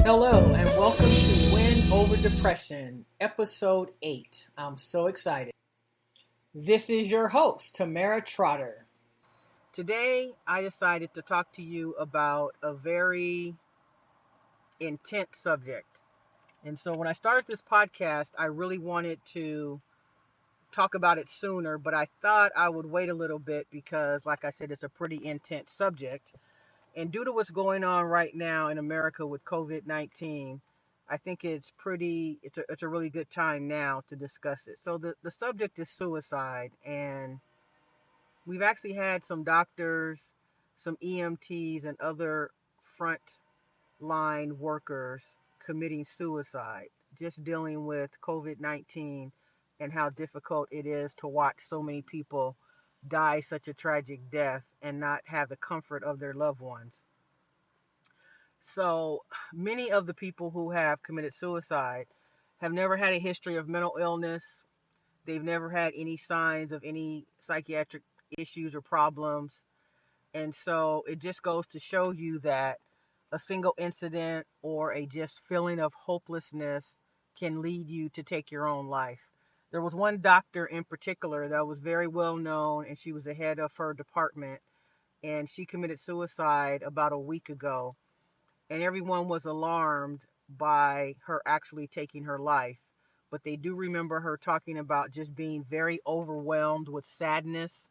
Hello, and welcome to Win Over Depression, Episode 8. I'm so excited. This is your host, Tamera Trotter. Today, I decided to talk to you about a very intense subject. And so when I started this podcast, I really wanted to talk about it sooner, but I thought I would wait a little bit because, like I said, it's a pretty intense subject. And due to what's going on right now in America with COVID-19, I think it's a really good time now to discuss it. So the subject is suicide, and we've actually had some doctors, some EMTs, and other front line workers committing suicide, just dealing with COVID-19 and how difficult it is to watch so many people die such a tragic death and not have the comfort of their loved ones. So many of the people who have committed suicide have never had a history of mental illness. They've never had any signs of any psychiatric issues or problems. And so it just goes to show you that a single incident or a just feeling of hopelessness can lead you to take your own life. There was one doctor in particular that was very well known, and she was the head of her department, and she committed suicide about a week ago. And everyone was alarmed by her actually taking her life. But they do remember her talking about just being very overwhelmed with sadness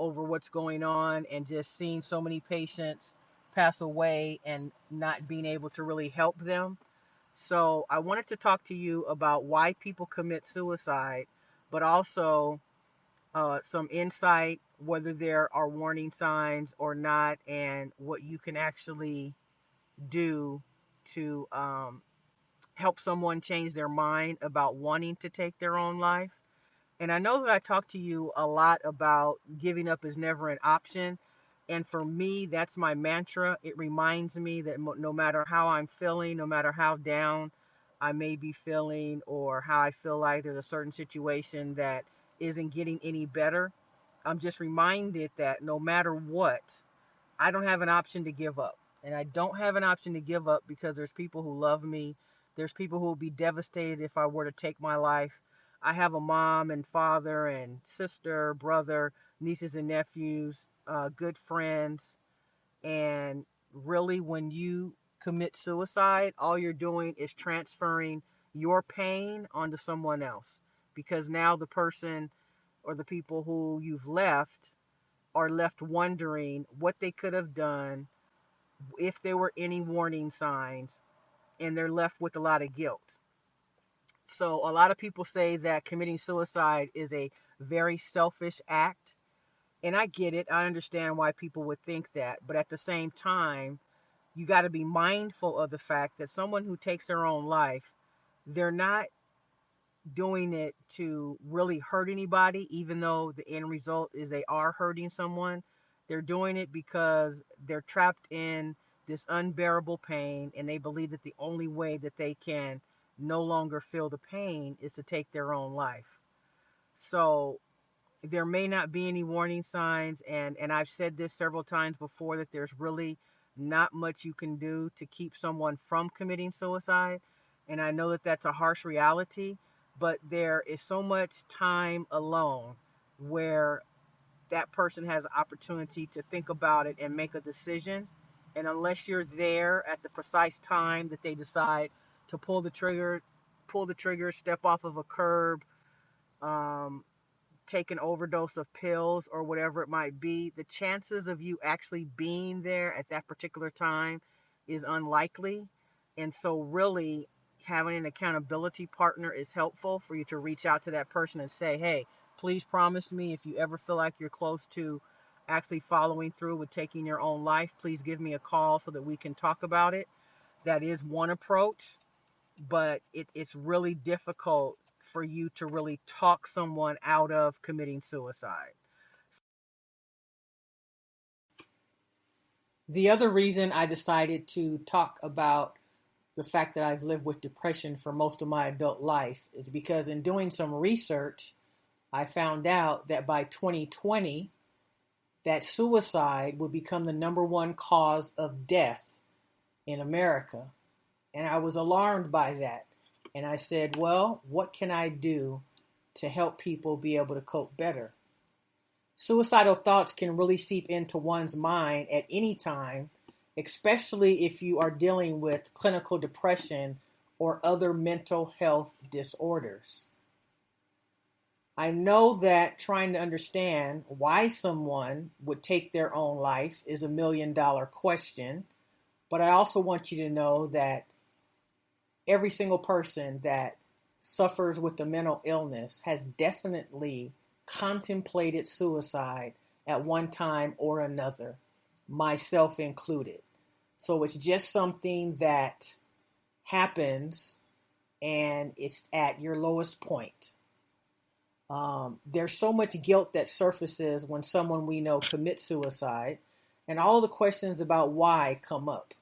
over what's going on and just seeing so many patients pass away and not being able to really help them. So I wanted to talk to you about why people commit suicide, but also some insight, whether there are warning signs or not, and what you can actually do to help someone change their mind about wanting to take their own life. And I know that I talk to you a lot about giving up is never an option. And for me, that's my mantra. It reminds me that no matter how I'm feeling, no matter how down I may be feeling, or how I feel like there's a certain situation that isn't getting any better, I'm just reminded that no matter what, I don't have an option to give up. And I don't have an option to give up because there's people who love me. There's people who will be devastated if I were to take my life. I have a mom and father and sister, brother, nieces and nephews, good friends. And really, when you commit suicide, all you're doing is transferring your pain onto someone else. Because now the person or the people who you've left are left wondering what they could have done, if there were any warning signs, and they're left with a lot of guilt. So a lot of people say that committing suicide is a very selfish act. And I get it. I understand why people would think that. But at the same time, you got to be mindful of the fact that someone who takes their own life, they're not doing it to really hurt anybody, even though the end result is they are hurting someone. They're doing it because they're trapped in this unbearable pain, and they believe that the only way that they can no longer feel the pain is to take their own life. So there may not be any warning signs, and I've said this several times before, that there's really not much you can do to keep someone from committing suicide. And I know that that's a harsh reality, but there is so much time alone where that person has an opportunity to think about it and make a decision. And unless you're there at the precise time that they decide to pull the trigger, step off of a curb, take an overdose of pills or whatever it might be, the chances of you actually being there at that particular time is unlikely. And so really, having an accountability partner is helpful for you to reach out to that person and say, hey, please promise me, if you ever feel like you're close to actually following through with taking your own life, please give me a call so that we can talk about it. That is one approach, but it's really difficult for you to really talk someone out of committing suicide. The other reason I decided to talk about the fact that I've lived with depression for most of my adult life is because in doing some research, I found out that by 2020, that suicide would become the number one cause of death in America. And I was alarmed by that. And I said, well, what can I do to help people be able to cope better? Suicidal thoughts can really seep into one's mind at any time, especially if you are dealing with clinical depression or other mental health disorders. I know that trying to understand why someone would take their own life is $1 million question, but I also want you to know that every single person that suffers with a mental illness has definitely contemplated suicide at one time or another, myself included. So it's just something that happens and it's at your lowest point. There's so much guilt that surfaces when someone we know commits suicide, and all the questions about why come up.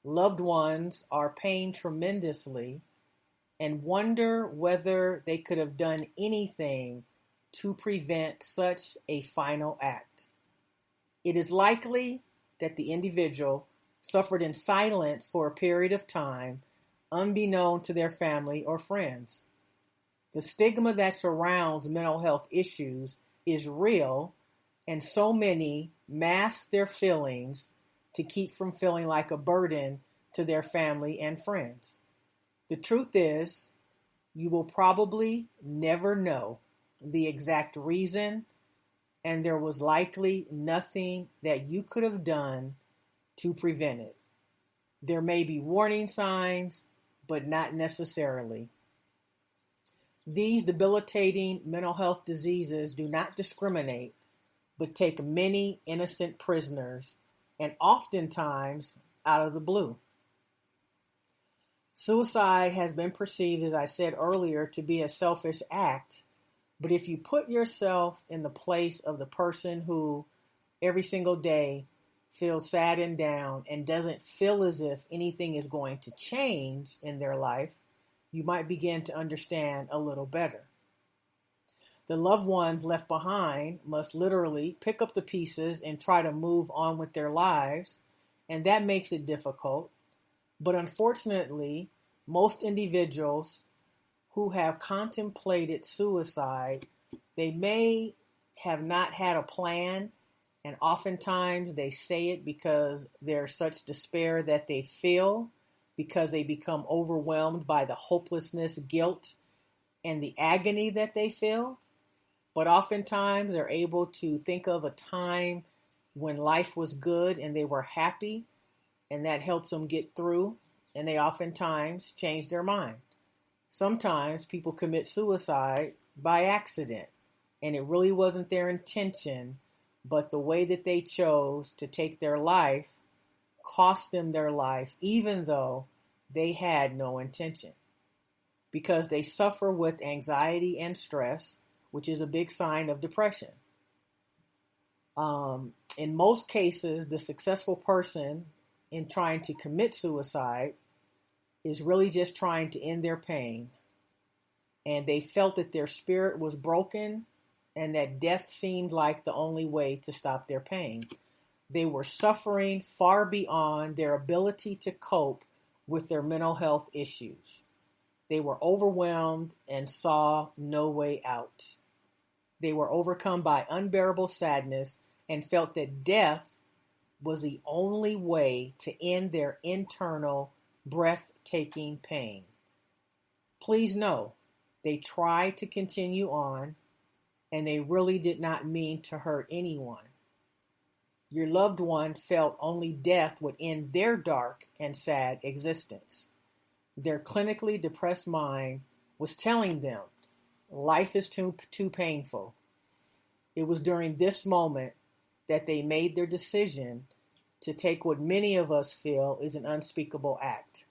Loved ones are pained tremendously and wonder whether they could have done anything to prevent such a final act. It is likely that the individual suffered in silence for a period of time, unbeknown to their family or friends. The stigma that surrounds mental health issues is real, and so many mask their feelings to keep from feeling like a burden to their family and friends. The truth is, you will probably never know the exact reason, and there was likely nothing that you could have done to prevent it. There may be warning signs, but not necessarily. These debilitating mental health diseases do not discriminate, but take many innocent prisoners, and oftentimes out of the blue. Suicide has been perceived, as I said earlier, to be a selfish act, but if you put yourself in the place of the person who every single day feels sad and down and doesn't feel as if anything is going to change in their life, you might begin to understand a little better. The loved ones left behind must literally pick up the pieces and try to move on with their lives, and that makes it difficult. But unfortunately, most individuals who have contemplated suicide, they may have not had a plan, and oftentimes they say it because there's such despair that they feel, because they become overwhelmed by the hopelessness, guilt, and the agony that they feel. But oftentimes they're able to think of a time when life was good and they were happy, and that helps them get through, and they oftentimes change their mind. Sometimes people commit suicide by accident, and it really wasn't their intention, but the way that they chose to take their life cost them their life, even though they had no intention, because they suffer with anxiety and stress, which is a big sign of depression. In most cases, the successful person in trying to commit suicide is really just trying to end their pain, and they felt that their spirit was broken and that death seemed like the only way to stop their pain. They were suffering far beyond their ability to cope with their mental health issues. They were overwhelmed and saw no way out. They were overcome by unbearable sadness and felt that death was the only way to end their internal, breathtaking pain. Please know, they tried to continue on, and they really did not mean to hurt anyone. Your loved one felt only death would end their dark and sad existence. Their clinically depressed mind was telling them life is too painful. It was during this moment that they made their decision to take what many of us feel is an unspeakable act.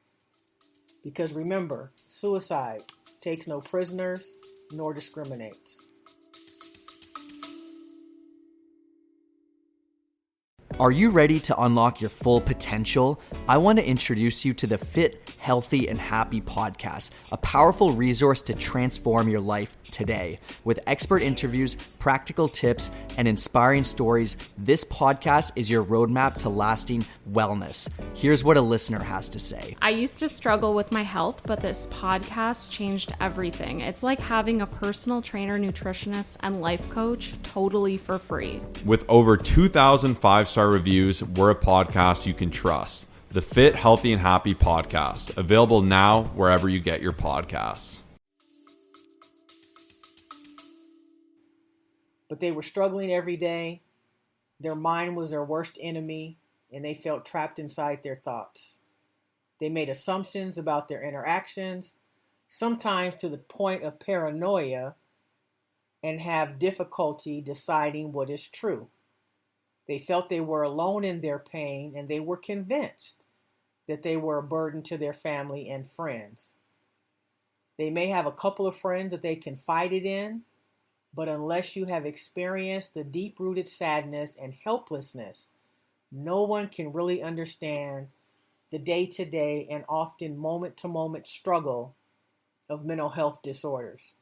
Because remember, suicide takes no prisoners nor discriminates. Are you ready to unlock your full potential? I want to introduce you to the Fit, Healthy, and Happy podcast, a powerful resource to transform your life today. With expert interviews, practical tips, and inspiring stories, this podcast is your roadmap to lasting wellness. Here's what a listener has to say. I used to struggle with my health, but this podcast changed everything. It's like having a personal trainer, nutritionist, and life coach totally for free. With over 2,000 5-star reviews, we're a podcast you can trust. The Fit, Healthy, and Happy podcast, available now wherever you get your podcasts. But they were struggling every day. Their mind was their worst enemy, and they felt trapped inside their thoughts. They made assumptions about their interactions, sometimes to the point of paranoia, and have difficulty deciding what is true. They felt they were alone in their pain, and they were convinced that they were a burden to their family and friends. They may have a couple of friends that they confided in, but unless you have experienced the deep-rooted sadness and helplessness, no one can really understand the day-to-day and often moment-to-moment struggle of mental health disorders.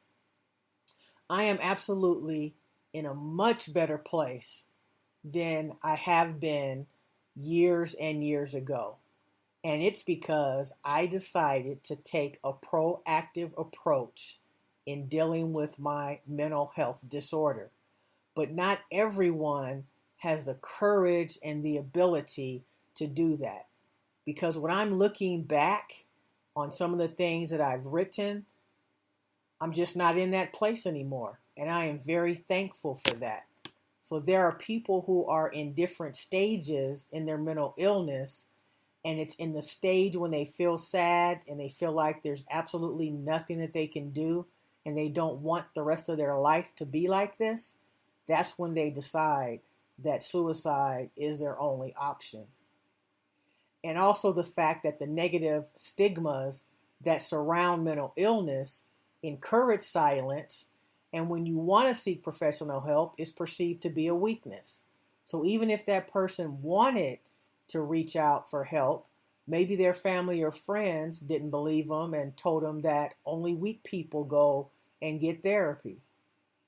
I am absolutely in a much better place than I have been years and years ago. And it's because I decided to take a proactive approach in dealing with my mental health disorder. But not everyone has the courage and the ability to do that. Because when I'm looking back on some of the things that I've written, I'm just not in that place anymore. And I am very thankful for that. So there are people who are in different stages in their mental illness, and it's in the stage when they feel sad and they feel like there's absolutely nothing that they can do and they don't want the rest of their life to be like this. That's when they decide that suicide is their only option. And also the fact that the negative stigmas that surround mental illness encourage silence, and when you want to seek professional help, it's perceived to be a weakness. So even if that person wanted to reach out for help, maybe their family or friends didn't believe them and told them that only weak people go and get therapy.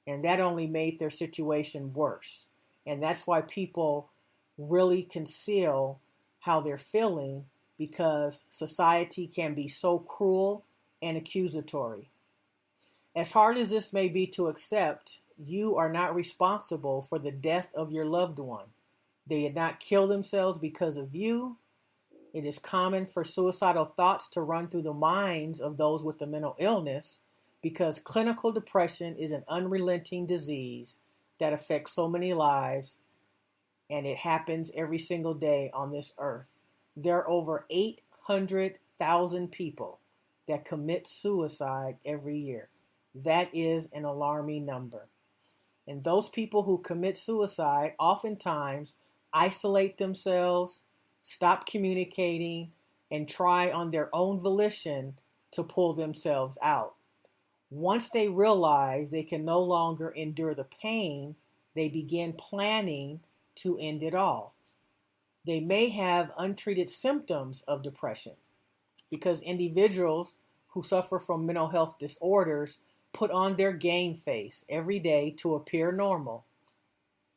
And that only made their situation worse. And that's why people really conceal how they're feeling, because society can be so cruel and accusatory. As hard as this may be to accept, you are not responsible for the death of your loved one. They did not kill themselves because of you. It is common for suicidal thoughts to run through the minds of those with a mental illness because clinical depression is an unrelenting disease that affects so many lives, and it happens every single day on this earth. There are over 800,000 people that commit suicide every year. That is an alarming number. And those people who commit suicide oftentimes isolate themselves, stop communicating, and try on their own volition to pull themselves out. Once they realize they can no longer endure the pain, they begin planning to end it all. They may have untreated symptoms of depression because individuals who suffer from mental health disorders put on their game face every day to appear normal.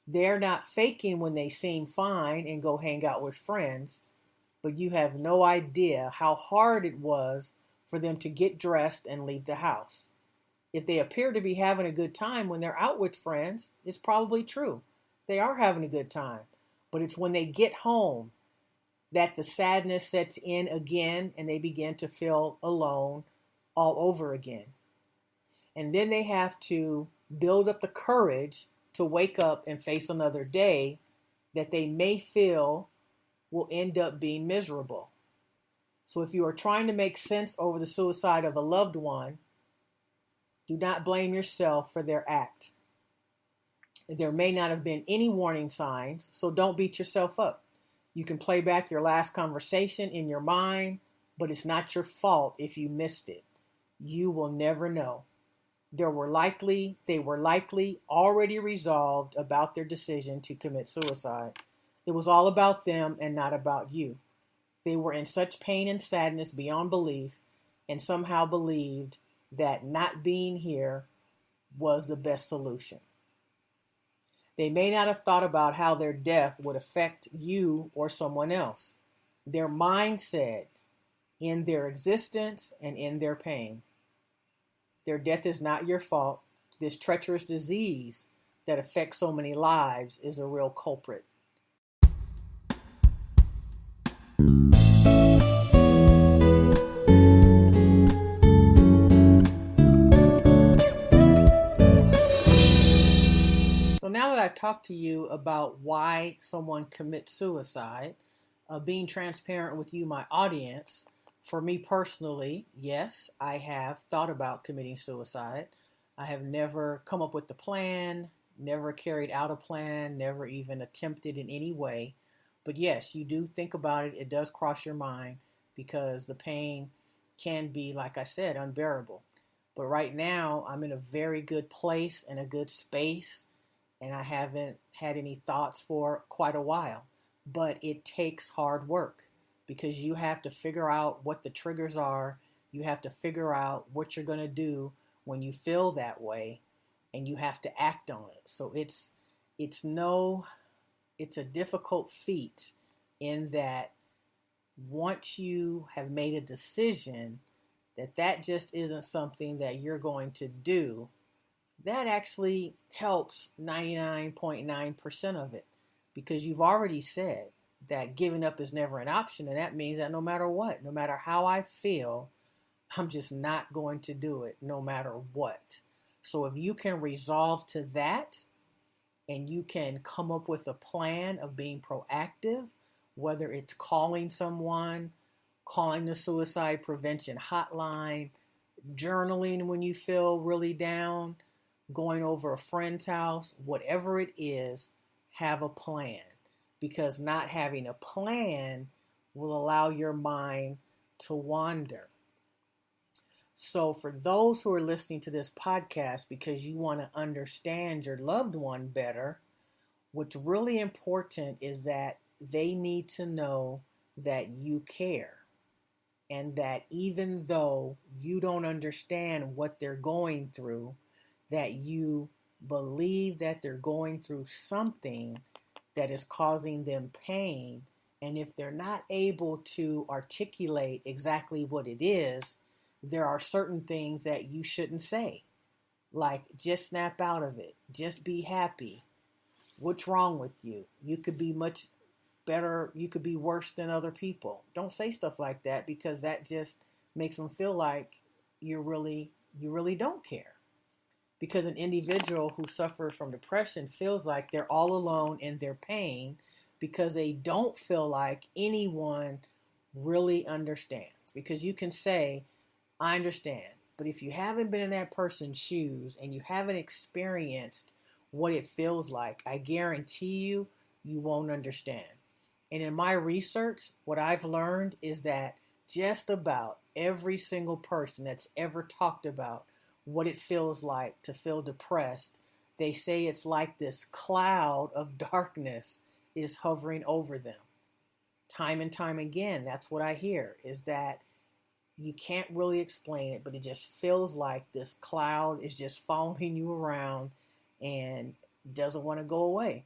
They're not faking when they seem fine and go hang out with friends, but you have no idea how hard it was for them to get dressed and leave the house. If they appear to be having a good time when they're out with friends, it's probably true. They are having a good time. But it's when they get home that the sadness sets in again and they begin to feel alone all over again. And then they have to build up the courage to wake up and face another day that they may feel will end up being miserable. So if you are trying to make sense over the suicide of a loved one, do not blame yourself for their act. There may not have been any warning signs, so don't beat yourself up. You can play back your last conversation in your mind, but it's not your fault if you missed it. You will never know. They were likely already resolved about their decision to commit suicide. It was all about them and not about you. They were in such pain and sadness beyond belief and somehow believed that not being here was the best solution. They may not have thought about how their death would affect you or someone else. Their mindset in their existence and in their pain. Their death is not your fault. This treacherous disease that affects so many lives is a real culprit. So now that I've talked to you about why someone commits suicide, being transparent with you, my audience, for me personally, yes, I have thought about committing suicide. I have never come up with the plan, never carried out a plan, never even attempted in any way. But yes, you do think about it. It does cross your mind because the pain can be, like I said, unbearable. But right now, I'm in a very good place and a good space, and I haven't had any thoughts for quite a while. But it takes hard work because you have to figure out what the triggers are. You have to figure out what you're going to do when you feel that way, and you have to act on it. So it's a difficult feat in that once you have made a decision that just isn't something that you're going to do, that actually helps 99.9% of it, because you've already said that giving up is never an option. And that means that no matter what, no matter how I feel, I'm just not going to do it no matter what. So if you can resolve to that and you can come up with a plan of being proactive, whether it's calling someone, calling the suicide prevention hotline, journaling when you feel really down, going over a friend's house, whatever it is, have a plan. Because not having a plan will allow your mind to wander. So for those who are listening to this podcast because you want to understand your loved one better, what's really important is that they need to know that you care. And that even though you don't understand what they're going through, that you believe that they're going through something that is causing them pain. And if they're not able to articulate exactly what it is, there are certain things that you shouldn't say. Like, just snap out of it. Just be happy. What's wrong with you? You could be much better. You could be worse than other people. Don't say stuff like that, because that just makes them feel like you really don't care. Because an individual who suffers from depression feels like they're all alone in their pain because they don't feel like anyone really understands. Because you can say, I understand, but if you haven't been in that person's shoes and you haven't experienced what it feels like, I guarantee you, you won't understand. And in my research, what I've learned is that just about every single person that's ever talked about what it feels like to feel depressed, they say it's like this cloud of darkness is hovering over them. Time and time again, that's what I hear, is that you can't really explain it, but it just feels like this cloud is just following you around and doesn't want to go away.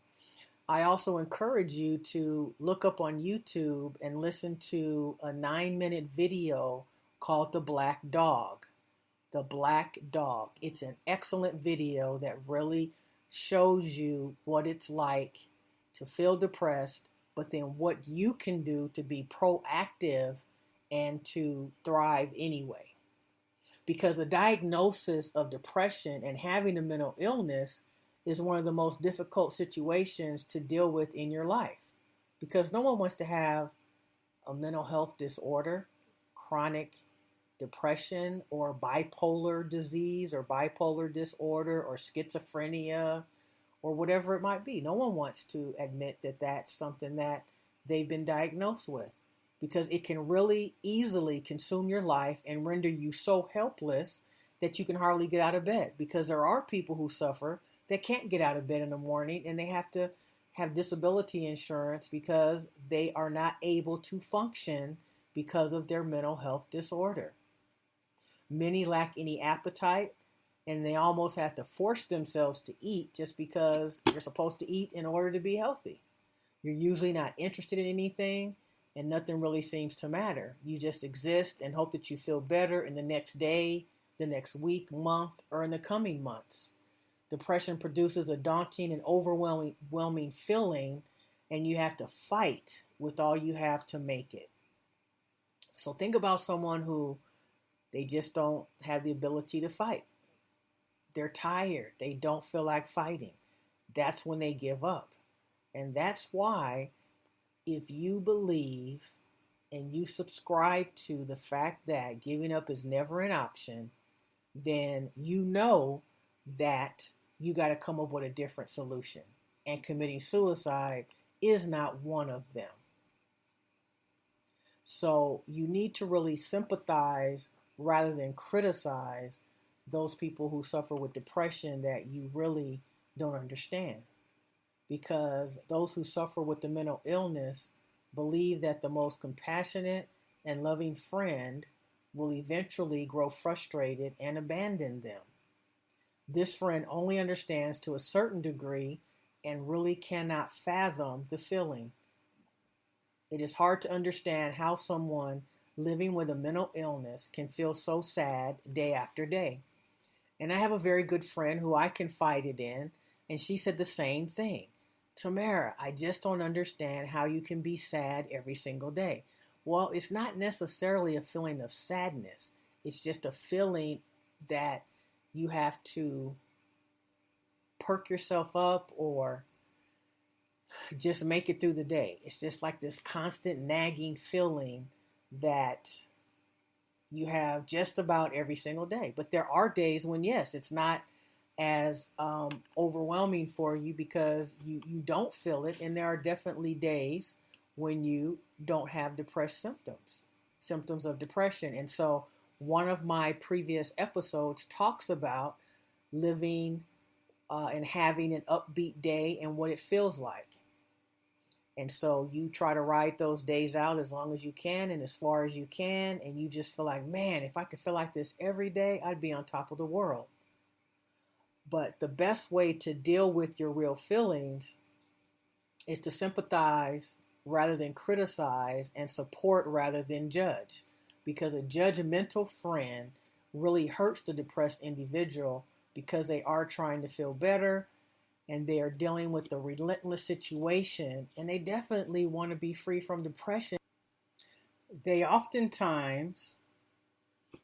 I also encourage you to look up on YouTube and listen to a 9-minute video called The Black Dog. The Black Dog. It's an excellent video that really shows you what it's like to feel depressed, but then what you can do to be proactive and to thrive anyway. Because a diagnosis of depression and having a mental illness is one of the most difficult situations to deal with in your life. Because no one wants to have a mental health disorder, chronic depression, or bipolar disease, or bipolar disorder, or schizophrenia, or whatever it might be. No one wants to admit that that's something that they've been diagnosed with, because it can really easily consume your life and render you so helpless that you can hardly get out of bed. Because there are people who suffer that can't get out of bed in the morning, and they have to have disability insurance because they are not able to function because of their mental health disorder. Many lack any appetite. and they almost have to force themselves to eat just because you're supposed to eat in order to be healthy. You're usually not interested in anything, and nothing really seems to matter. You just exist and hope that you feel better in the next day, the next week, month, or in the coming months. Depression produces a daunting and overwhelming feeling, and you have to fight with all you have to make it. So think about someone who they just don't have the ability to fight. They're tired. They don't feel like fighting. That's when they give up. And that's why, if you believe and you subscribe to the fact that giving up is never an option, then you know that you got to come up with a different solution. And committing suicide is not one of them. So you need to really sympathize rather than criticize those people who suffer with depression that you really don't understand. Because those who suffer with the mental illness believe that the most compassionate and loving friend will eventually grow frustrated and abandon them. This friend only understands to a certain degree and really cannot fathom the feeling. It is hard to understand how someone living with a mental illness can feel so sad day after day. And I have a very good friend who I confided in, and she said the same thing. Tamera, I just don't understand how you can be sad every single day. Well, it's not necessarily a feeling of sadness. It's just a feeling that you have to perk yourself up or just make it through the day. It's just like this constant nagging feeling that you have just about every single day. But there are days when, yes, it's not as overwhelming for you because you don't feel it. And there are definitely days when you don't have depressed symptoms of depression. And so one of my previous episodes talks about living and having an upbeat day and what it feels like. And so you try to ride those days out as long as you can and as far as you can. And you just feel like, man, if I could feel like this every day, I'd be on top of the world. But the best way to deal with your real feelings is to sympathize rather than criticize and support rather than judge. Because a judgmental friend really hurts the depressed individual because they are trying to feel better and they are dealing with the relentless situation and they definitely want to be free from depression. They oftentimes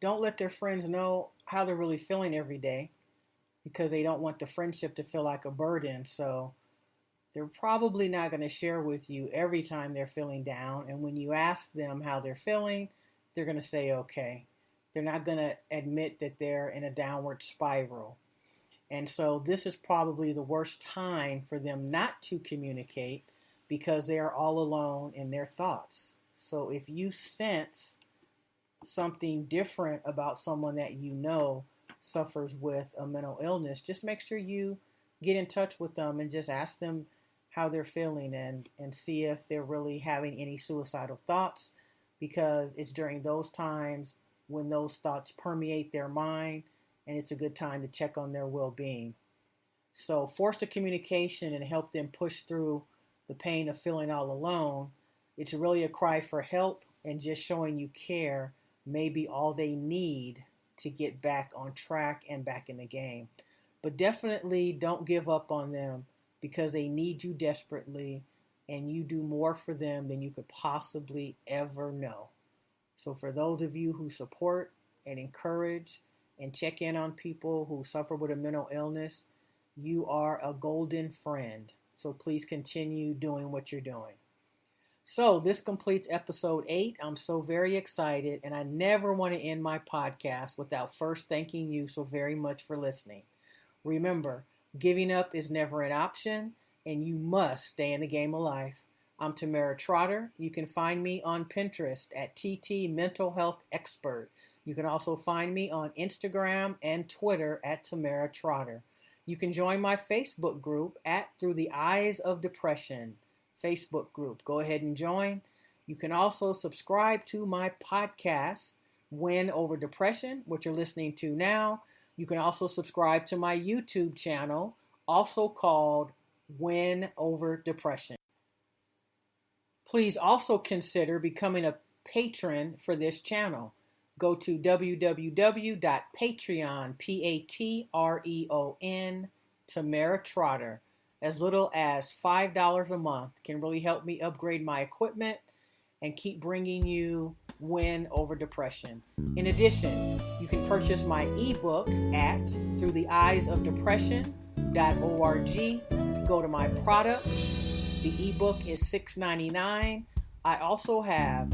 don't let their friends know how they're really feeling every day because they don't want the friendship to feel like a burden. So they're probably not going to share with you every time they're feeling down. And when you ask them how they're feeling, they're going to say, okay. They're not going to admit that they're in a downward spiral. And so this is probably the worst time for them not to communicate because they are all alone in their thoughts. So if you sense something different about someone that you know suffers with a mental illness, just make sure you get in touch with them and just ask them how they're feeling and see if they're really having any suicidal thoughts, because it's during those times when those thoughts permeate their mind and it's a good time to check on their well-being. So force the communication and help them push through the pain of feeling all alone. It's really a cry for help, and just showing you care may be all they need to get back on track and back in the game. But definitely don't give up on them because they need you desperately and you do more for them than you could possibly ever know. So for those of you who support and encourage and check in on people who suffer with a mental illness, you are a golden friend. So please continue doing what you're doing. So this completes episode 8. I'm so very excited, and I never want to end my podcast without first thanking you so very much for listening. Remember, giving up is never an option, and you must stay in the game of life. I'm Tamera Trotter. You can find me on Pinterest at TT Mental Health Expert. You can also find me on Instagram and Twitter at Tamera Trotter. You can join my Facebook group at Through the Eyes of Depression Facebook group. Go ahead and join. You can also subscribe to my podcast, Win Over Depression, which you're listening to now. You can also subscribe to my YouTube channel, also called Win Over Depression. Please also consider becoming a patron for this channel. Go to www.patreon, Patreon, Tamera Trotter. As little as $5 a month can really help me upgrade my equipment and keep bringing you Win Over Depression. In addition, you can purchase my ebook at throughtheeyesofdepression.org. Go to my products. The ebook is $6.99. I also have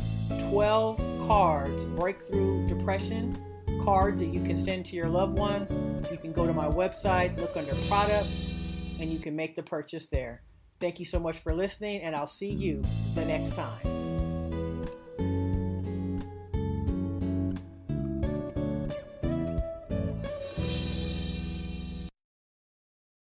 12 cards, Breakthrough Depression cards that you can send to your loved ones. You can go to my website, look under products, and you can make the purchase there. Thank you so much for listening, and I'll see you the next time.